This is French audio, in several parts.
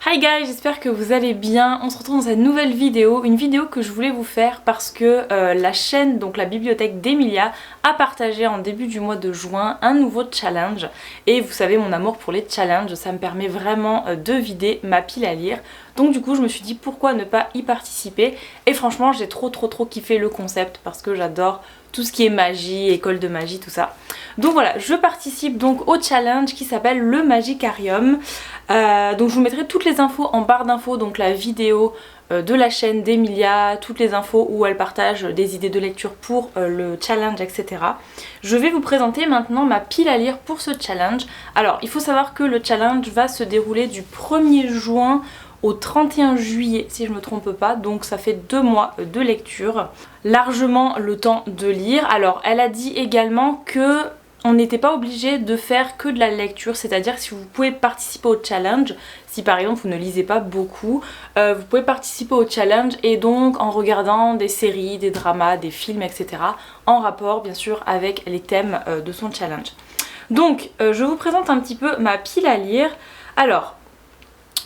Hi guys, j'espère que vous allez bien. On se retrouve dans cette nouvelle vidéo, une vidéo que je voulais vous faire parce que la chaîne, donc la bibliothèque d'Emilia, a partagé en début du mois de juin un nouveau challenge. Et vous savez, mon amour pour les challenges, ça me permet vraiment de vider ma pile à lire. Donc du coup je me suis dit pourquoi ne pas y participer, et franchement j'ai trop kiffé le concept parce que j'adore tout ce qui est magie, école de magie, tout ça. Donc voilà, je participe donc au challenge qui s'appelle le Magicarium. Donc je vous mettrai toutes les infos en barre d'infos, donc la vidéo de la chaîne d'Emilia, toutes les infos où elle partage des idées de lecture pour le challenge, etc. Je vais vous présenter maintenant ma pile à lire pour ce challenge. Alors il faut savoir que le challenge va se dérouler du 1er juin au 31 juillet si je me trompe pas, donc ça fait 2 mois de lecture, largement le temps de lire. Alors elle a dit également que on n'était pas obligé de faire que de la lecture, c'est-à-dire que si vous pouvez participer au challenge, si par exemple vous ne lisez pas beaucoup, vous pouvez participer au challenge et donc en regardant des séries, des dramas, des films, etc. en rapport bien sûr avec les thèmes de son challenge. Donc je vous présente un petit peu ma pile à lire. Alors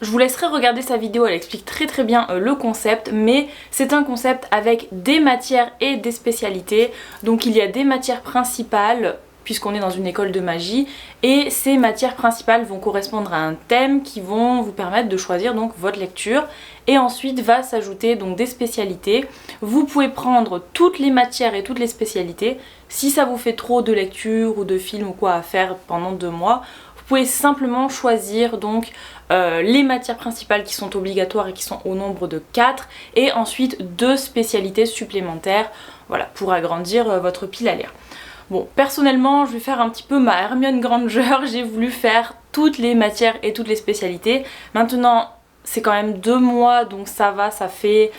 je vous laisserai regarder sa vidéo, elle explique très bien le concept, mais c'est un concept avec des matières et des spécialités. Donc il y a des matières principales, puisqu'on est dans une école de magie, et ces matières principales vont correspondre à un thème qui vont vous permettre de choisir donc votre lecture. Et ensuite va s'ajouter donc des spécialités. Vous pouvez prendre toutes les matières et toutes les spécialités. Si ça vous fait trop de lecture ou de films ou quoi à faire pendant 2 mois, vous pouvez simplement choisir donc les matières principales qui sont obligatoires et qui sont au nombre de 4, et ensuite 2 spécialités supplémentaires, voilà, pour agrandir votre pile à lire. Bon, personnellement je vais faire un petit peu ma Hermione Granger, j'ai voulu faire toutes les matières et toutes les spécialités. Maintenant c'est quand même 2 mois, donc ça va, ça fait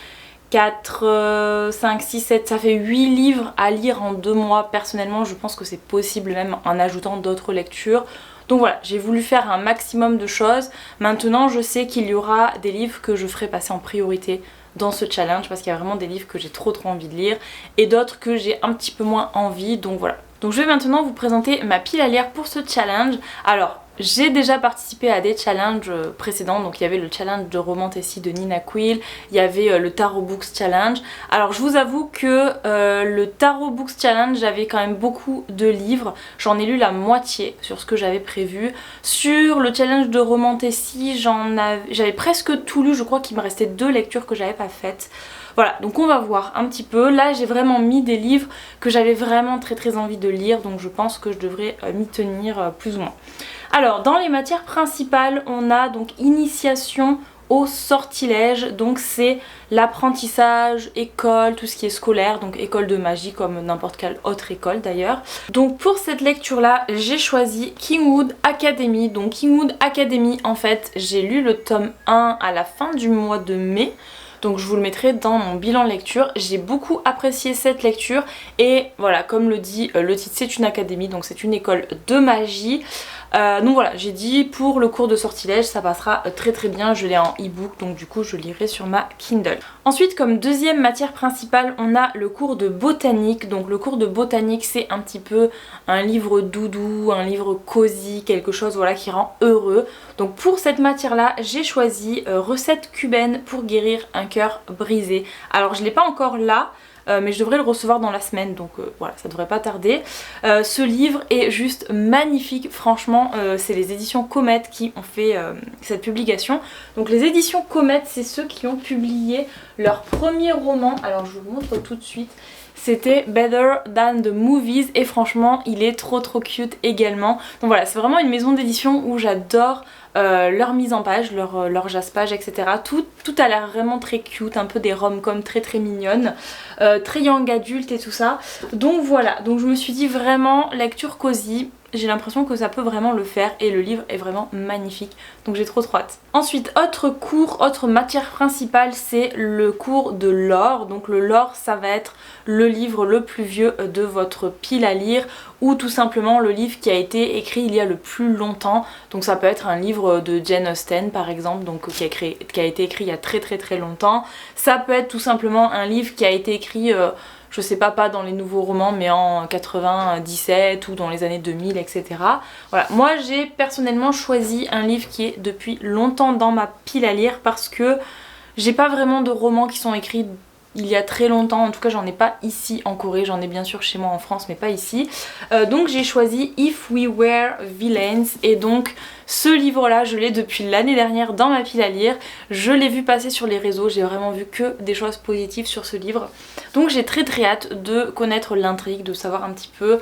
4, 5, 6, 7, ça fait 8 livres à lire en 2 mois. Personnellement je pense que c'est possible même en ajoutant d'autres lectures. Donc voilà, j'ai voulu faire un maximum de choses. Maintenant je sais qu'il y aura des livres que je ferai passer en priorité dans ce challenge parce qu'il y a vraiment des livres que j'ai trop envie de lire et d'autres que j'ai un petit peu moins envie, donc voilà. Donc je vais maintenant vous présenter ma pile à lire pour ce challenge. Alors j'ai déjà participé à des challenges précédents, donc il y avait le challenge de Romantasy de Nina Quill, il y avait le Tarot Books Challenge. Alors je vous avoue que le Tarot Books Challenge, j'avais quand même beaucoup de livres, j'en ai lu la moitié sur ce que j'avais prévu. Sur le challenge de Romantasy, j'avais presque tout lu, je crois qu'il me restait 2 lectures que j'avais pas faites. Voilà, donc on va voir un petit peu. Là j'ai vraiment mis des livres que j'avais vraiment très envie de lire, donc je pense que je devrais m'y tenir plus ou moins. Alors dans les matières principales on a donc initiation au sortilège, donc c'est l'apprentissage, école, tout ce qui est scolaire, donc école de magie comme n'importe quelle autre école d'ailleurs. Donc pour cette lecture là j'ai choisi Kingwood Academy. Donc Kingwood Academy, en fait j'ai lu le tome 1 à la fin du mois de mai, donc je vous le mettrai dans mon bilan lecture. J'ai beaucoup apprécié cette lecture et voilà, comme le dit le titre, c'est une académie, donc c'est une école de magie. Donc voilà, j'ai dit pour le cours de sortilège ça passera très bien, je l'ai en e-book donc du coup je lirai sur ma Kindle. Ensuite comme deuxième matière principale on a le cours de botanique. Donc le cours de botanique c'est un petit peu un livre doudou, un livre cosy, quelque chose voilà qui rend heureux. Donc pour cette matière là j'ai choisi recette cubaine pour guérir un cœur brisé. Alors je l'ai pas encore là, mais je devrais le recevoir dans la semaine, donc voilà, ça devrait pas tarder. Ce livre est juste magnifique, franchement, c'est les éditions Comet qui ont fait cette publication. Donc les éditions Comet, c'est ceux qui ont publié leur premier roman, alors je vous montre tout de suite. C'était Better Than the Movies et franchement il est trop cute également. Donc voilà, c'est vraiment une maison d'édition où j'adore leur mise en page, leur jaspage, etc. Tout a l'air vraiment très cute, un peu des rom-com très mignonnes, très young adulte et tout ça. Donc voilà, donc je me suis dit vraiment lecture cosy. J'ai l'impression que ça peut vraiment le faire et le livre est vraiment magnifique, donc j'ai trop hâte. Ensuite, autre cours, autre matière principale, c'est le cours de lore. Donc le lore, ça va être le livre le plus vieux de votre pile à lire, ou tout simplement le livre qui a été écrit il y a le plus longtemps. Donc ça peut être un livre de Jane Austen par exemple, donc qui a été écrit il y a très longtemps. Ça peut être tout simplement un livre qui a été écrit je sais pas dans les nouveaux romans, mais en 97 ou dans les années 2000, etc. Voilà, moi j'ai personnellement choisi un livre qui est depuis longtemps dans ma pile à lire parce que j'ai pas vraiment de romans qui sont écrits il y a très longtemps, en tout cas j'en ai pas ici en Corée, j'en ai bien sûr chez moi en France mais pas ici. Donc j'ai choisi If We Were Villains et donc ce livre là je l'ai depuis l'année dernière dans ma pile à lire. Je l'ai vu passer sur les réseaux, j'ai vraiment vu que des choses positives sur ce livre. Donc j'ai très hâte de connaître l'intrigue, de savoir un petit peu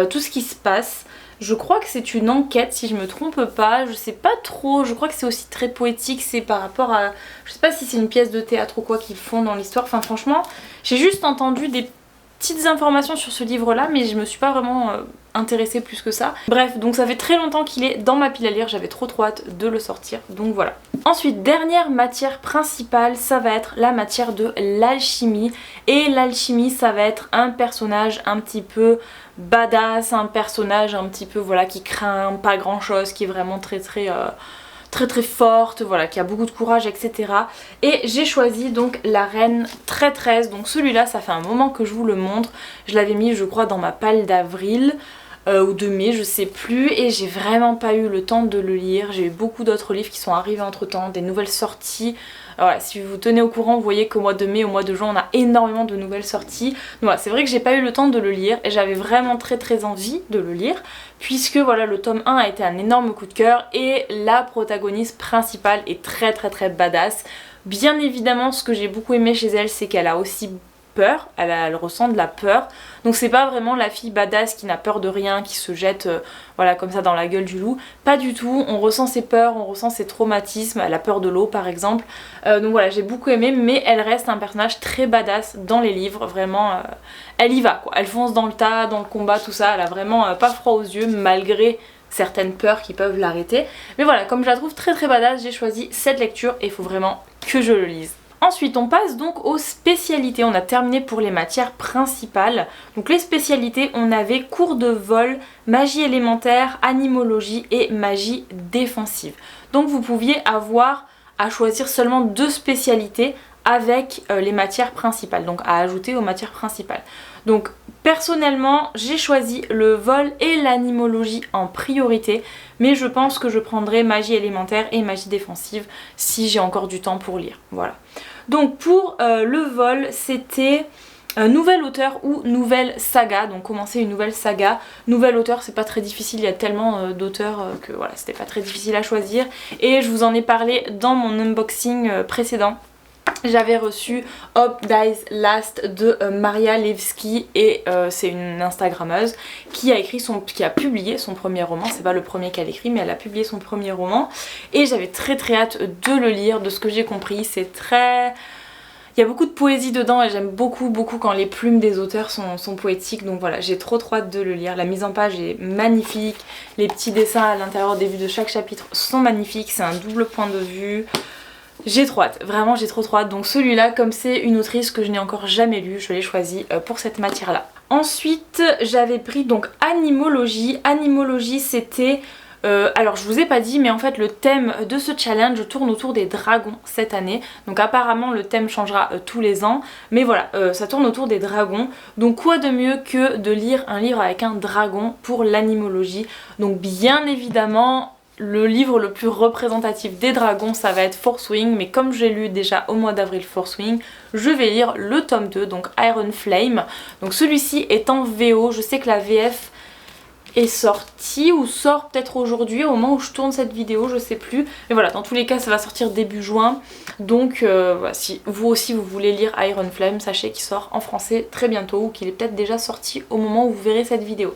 tout ce qui se passe. Je crois que c'est une enquête si je me trompe pas, je sais pas trop, je crois que c'est aussi très poétique, c'est par rapport à... Je sais pas si c'est une pièce de théâtre ou quoi qu'ils font dans l'histoire, enfin franchement, j'ai juste entendu des petites informations sur ce livre là mais je me suis pas vraiment intéressée plus que ça. Bref, donc ça fait très longtemps qu'il est dans ma pile à lire, j'avais trop hâte de le sortir, donc voilà. Ensuite, dernière matière principale, ça va être la matière de l'alchimie. Et l'alchimie, ça va être un personnage un petit peu badass, un personnage un petit peu voilà qui craint pas grand chose, qui est vraiment très forte, voilà, qui a beaucoup de courage, etc. Et j'ai choisi donc la reine traîtresse. Donc celui-là, ça fait un moment que je vous le montre. Je l'avais mis, je crois, dans ma palle d'avril. Ou de mai, je sais plus, et j'ai vraiment pas eu le temps de le lire. J'ai eu beaucoup d'autres livres qui sont arrivés entre temps, des nouvelles sorties. Voilà, si vous vous tenez au courant, vous voyez qu'au mois de mai, au mois de juin, on a énormément de nouvelles sorties. Donc voilà, c'est vrai que j'ai pas eu le temps de le lire et j'avais vraiment très envie de le lire, puisque voilà, le tome 1 a été un énorme coup de cœur et la protagoniste principale est très badass. Bien évidemment, ce que j'ai beaucoup aimé chez elle, c'est qu'elle a aussi peur, elle ressent de la peur, donc c'est pas vraiment la fille badass qui n'a peur de rien, qui se jette voilà comme ça dans la gueule du loup, pas du tout, on ressent ses peurs, on ressent ses traumatismes, elle a peur de l'eau par exemple, donc voilà, j'ai beaucoup aimé, mais elle reste un personnage très badass dans les livres, vraiment elle y va quoi, elle fonce dans le tas, dans le combat, tout ça, elle a vraiment pas froid aux yeux malgré certaines peurs qui peuvent l'arrêter, mais voilà, comme je la trouve très badass, j'ai choisi cette lecture et il faut vraiment que je le lise. Ensuite on passe donc aux spécialités, on a terminé pour les matières principales. Donc les spécialités, on avait cours de vol, magie élémentaire, animologie et magie défensive. Donc vous pouviez avoir à choisir seulement 2 spécialités avec les matières principales, donc à ajouter aux matières principales. Donc personnellement j'ai choisi le vol et l'animologie en priorité, mais je pense que je prendrai magie élémentaire et magie défensive si j'ai encore du temps pour lire, voilà. Donc pour le vol, c'était nouvel auteur ou nouvelle saga, donc commencer une nouvelle saga. Nouvel auteur, c'est pas très difficile, il y a tellement d'auteurs que voilà, c'était pas très difficile à choisir. Et je vous en ai parlé dans mon unboxing précédent. J'avais reçu Hope Dies Last de Maria Levski et c'est une Instagrammeuse qui a publié son premier roman. C'est pas le premier qu'elle écrit, mais elle a publié son premier roman et j'avais très hâte de le lire. De ce que j'ai compris, c'est très... Il y a beaucoup de poésie dedans et j'aime beaucoup quand les plumes des auteurs sont poétiques, donc voilà, j'ai trop hâte de le lire. La mise en page est magnifique, les petits dessins à l'intérieur des vues de chaque chapitre sont magnifiques, c'est un double point de vue. J'ai trop hâte, vraiment j'ai trop hâte. Donc celui-là, comme c'est une autrice que je n'ai encore jamais lue, je l'ai choisi pour cette matière-là. Ensuite, j'avais pris donc animologie. Animologie, c'était... alors je vous ai pas dit, mais en fait le thème de ce challenge tourne autour des dragons cette année. Donc apparemment le thème changera tous les ans, mais voilà, ça tourne autour des dragons. Donc quoi de mieux que de lire un livre avec un dragon pour l'animologie. Donc bien évidemment... Le livre le plus représentatif des dragons, ça va être Fourth Wing, mais comme j'ai lu déjà au mois d'avril Fourth Wing, je vais lire le tome 2, donc Iron Flame. Donc celui-ci est en VO, je sais que la VF est sortie ou sort peut-être aujourd'hui au moment où je tourne cette vidéo, je sais plus. Mais voilà, dans tous les cas ça va sortir début juin, donc voilà, si vous aussi vous voulez lire Iron Flame, sachez qu'il sort en français très bientôt ou qu'il est peut-être déjà sorti au moment où vous verrez cette vidéo.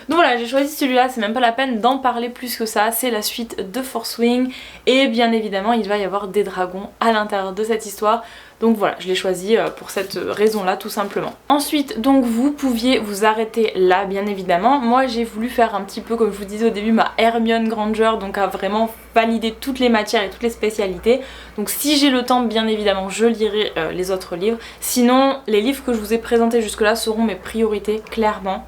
Donc voilà, j'ai choisi celui-là, c'est même pas la peine d'en parler plus que ça, c'est la suite de Fourth Wing et bien évidemment il va y avoir des dragons à l'intérieur de cette histoire. Donc voilà, je l'ai choisi pour cette raison-là tout simplement. Ensuite, donc vous pouviez vous arrêter là bien évidemment. Moi j'ai voulu faire un petit peu comme je vous disais au début ma Hermione Granger, donc à vraiment valider toutes les matières et toutes les spécialités. Donc si j'ai le temps bien évidemment je lirai les autres livres. Sinon les livres que je vous ai présentés jusque là seront mes priorités clairement.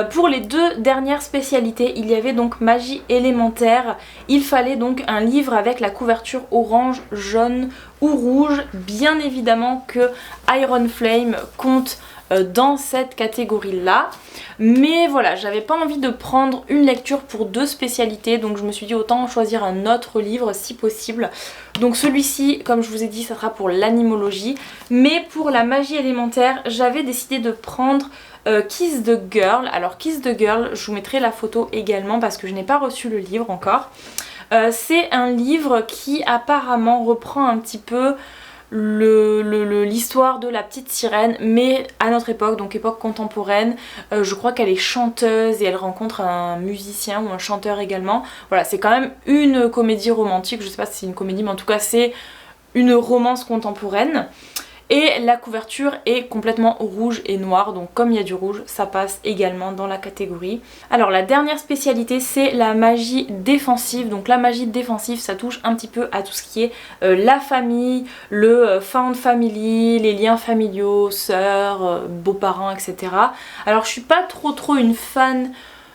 Pour les 2 dernières spécialités, il y avait donc magie élémentaire. Il fallait donc un livre avec la couverture orange, jaune ou rouge. Bien évidemment que Iron Flame compte dans cette catégorie là. Mais voilà, j'avais pas envie de prendre une lecture pour deux spécialités, donc je me suis dit autant choisir un autre livre si possible. Donc celui-ci, comme je vous ai dit, ça sera pour l'animologie. Mais pour la magie élémentaire, j'avais décidé de prendre Kiss the Girl. Alors Kiss the Girl, je vous mettrai la photo également parce que je n'ai pas reçu le livre encore. C'est un livre qui apparemment reprend un petit peu l'histoire de la petite sirène, mais à notre époque, donc époque contemporaine. Je crois qu'elle est chanteuse et elle rencontre un musicien ou un chanteur également. Voilà, c'est quand même une comédie romantique, je sais pas si c'est une comédie, mais en tout cas c'est une romance contemporaine. Et la couverture est complètement rouge et noire, donc comme il y a du rouge, ça passe également dans la catégorie. Alors la dernière spécialité, c'est la magie défensive. Donc la magie défensive, ça touche un petit peu à tout ce qui est la famille, le found family, les liens familiaux, sœurs, beaux-parents, etc. Alors je suis pas trop une fan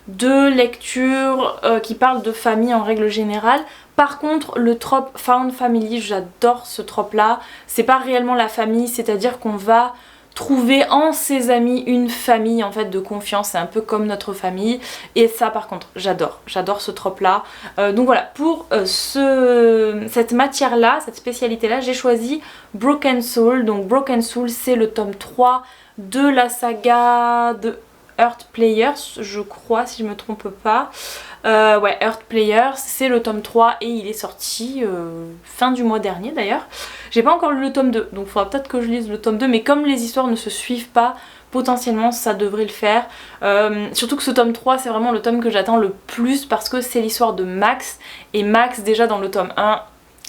de lecture qui parle de famille en règle générale. Par contre, le trope found family, j'adore ce trope là. C'est pas réellement la famille, c'est-à-dire qu'on va trouver en ses amis une famille en fait de confiance, c'est un peu comme notre famille. Et ça par contre, j'adore ce trope là. Donc voilà, pour cette matière là, cette spécialité là, j'ai choisi Broken Soul. Donc Broken Soul, c'est le tome 3 de la saga de Earth Players, je crois, si je me trompe pas. Ouais, Earth Players, c'est le tome 3 et il est sorti fin du mois dernier d'ailleurs. J'ai pas encore lu le tome 2, donc il faudra peut-être que je lise le tome 2, mais comme les histoires ne se suivent pas, potentiellement ça devrait le faire. Surtout que ce tome 3, c'est vraiment le tome que j'attends le plus parce que c'est l'histoire de Max. Et Max, déjà dans le tome 1,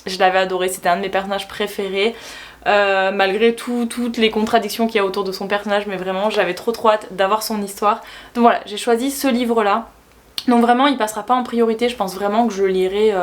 je l'avais adoré, c'était un de mes personnages préférés. Malgré toutes les contradictions qu'il y a autour de son personnage, mais vraiment j'avais trop hâte d'avoir son histoire. Donc voilà, j'ai choisi ce livre là. Donc vraiment il passera pas en priorité, je pense vraiment que je le lirai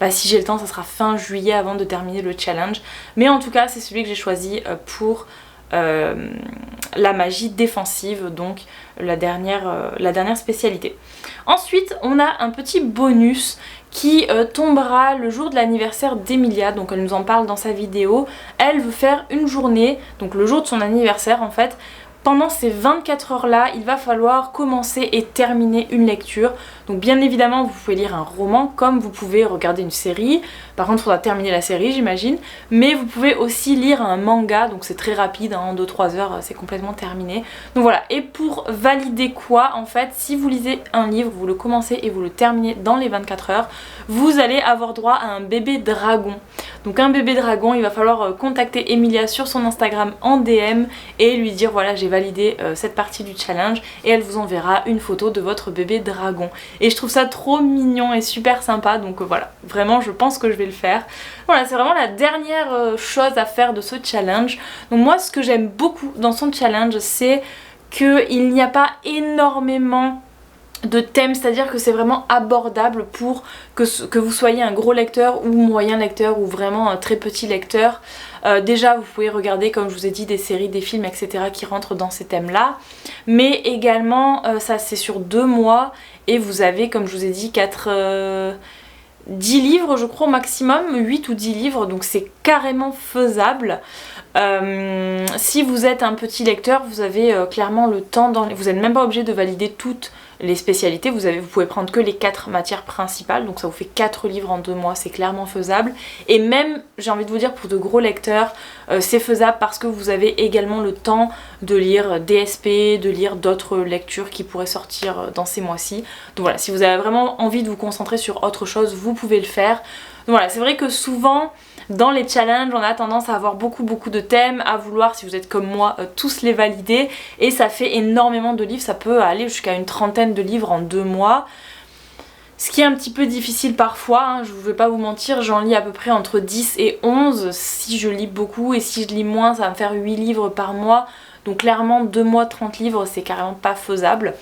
si j'ai le temps, ça sera fin juillet avant de terminer le challenge. Mais en tout cas c'est celui que j'ai choisi pour la magie défensive, donc la dernière spécialité. Ensuite on a un petit bonus qui tombera le jour de l'anniversaire d'Emilia, donc elle nous en parle dans sa vidéo. Elle veut faire une journée, donc le jour de son anniversaire en fait. Pendant ces 24 heures là, il va falloir commencer et terminer une lecture. Donc bien évidemment vous pouvez lire un roman comme vous pouvez regarder une série. Par contre il faudra terminer la série j'imagine. Mais vous pouvez aussi lire un manga, donc c'est très rapide, en 2-3 heures c'est complètement terminé. Donc voilà, et pour valider quoi en fait, si vous lisez un livre, vous le commencez et vous le terminez dans les 24 heures, vous allez avoir droit à un bébé dragon. Donc un bébé dragon, il va falloir contacter Emilia sur son Instagram en DM et lui dire voilà j'ai validé cette partie du challenge, et elle vous enverra une photo de votre bébé dragon. Et je trouve ça trop mignon et super sympa, donc voilà, vraiment je pense que je vais le faire. Voilà, c'est vraiment la dernière chose à faire de ce challenge. Donc moi ce que j'aime beaucoup dans son challenge, c'est qu'il n'y a pas énormément de thèmes, c'est-à-dire que c'est vraiment abordable pour que vous soyez un gros lecteur ou moyen lecteur ou vraiment un très petit lecteur. Déjà vous pouvez regarder, comme je vous ai dit, des séries, des films, etc. qui rentrent dans ces thèmes là, mais également ça c'est sur 2 mois et vous avez, comme je vous ai dit, 10 livres je crois au maximum, 8 ou 10 livres, donc c'est carrément faisable. Si vous êtes un petit lecteur, vous avez clairement le temps, vous n'êtes même pas obligé de valider toutes les spécialités, vous pouvez prendre que les 4 matières principales, donc ça vous fait 4 livres en 2 mois, c'est clairement faisable. Et même, j'ai envie de vous dire, pour de gros lecteurs, c'est faisable parce que vous avez également le temps de lire DSP, de lire d'autres lectures qui pourraient sortir dans ces mois-ci. Donc voilà, si vous avez vraiment envie de vous concentrer sur autre chose, vous pouvez le faire. Donc voilà, c'est vrai que souvent dans les challenges on a tendance à avoir beaucoup de thèmes, à vouloir, si vous êtes comme moi, tous les valider, et ça fait énormément de livres, ça peut aller jusqu'à une trentaine de livres en 2 mois. Ce qui est un petit peu difficile parfois, hein, je ne vais pas vous mentir, j'en lis à peu près entre 10 et 11 si je lis beaucoup, et si je lis moins ça va me faire 8 livres par mois. Donc clairement 2 mois 30 livres c'est carrément pas faisable,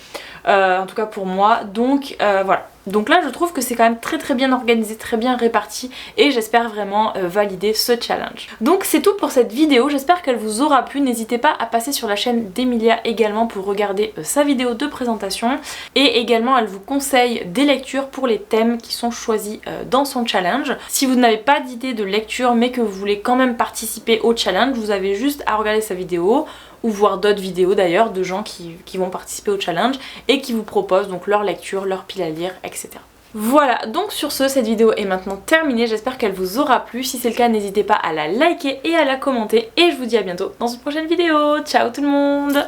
en tout cas pour moi, donc voilà. Donc là je trouve que c'est quand même très bien organisé, très bien réparti, et j'espère vraiment valider ce challenge. Donc c'est tout pour cette vidéo, j'espère qu'elle vous aura plu. N'hésitez pas à passer sur la chaîne d'Emilia également pour regarder sa vidéo de présentation, et également elle vous conseille des lectures pour les thèmes qui sont choisis dans son challenge. Si vous n'avez pas d'idée de lecture mais que vous voulez quand même participer au challenge, vous avez juste à regarder sa vidéo, ou voir d'autres vidéos d'ailleurs de gens qui vont participer au challenge et qui vous proposent donc leur lecture, leur pile à lire, etc. Voilà, donc sur ce, cette vidéo est maintenant terminée, j'espère qu'elle vous aura plu. Si c'est le cas, n'hésitez pas à la liker et à la commenter et je vous dis à bientôt dans une prochaine vidéo. Ciao tout le monde!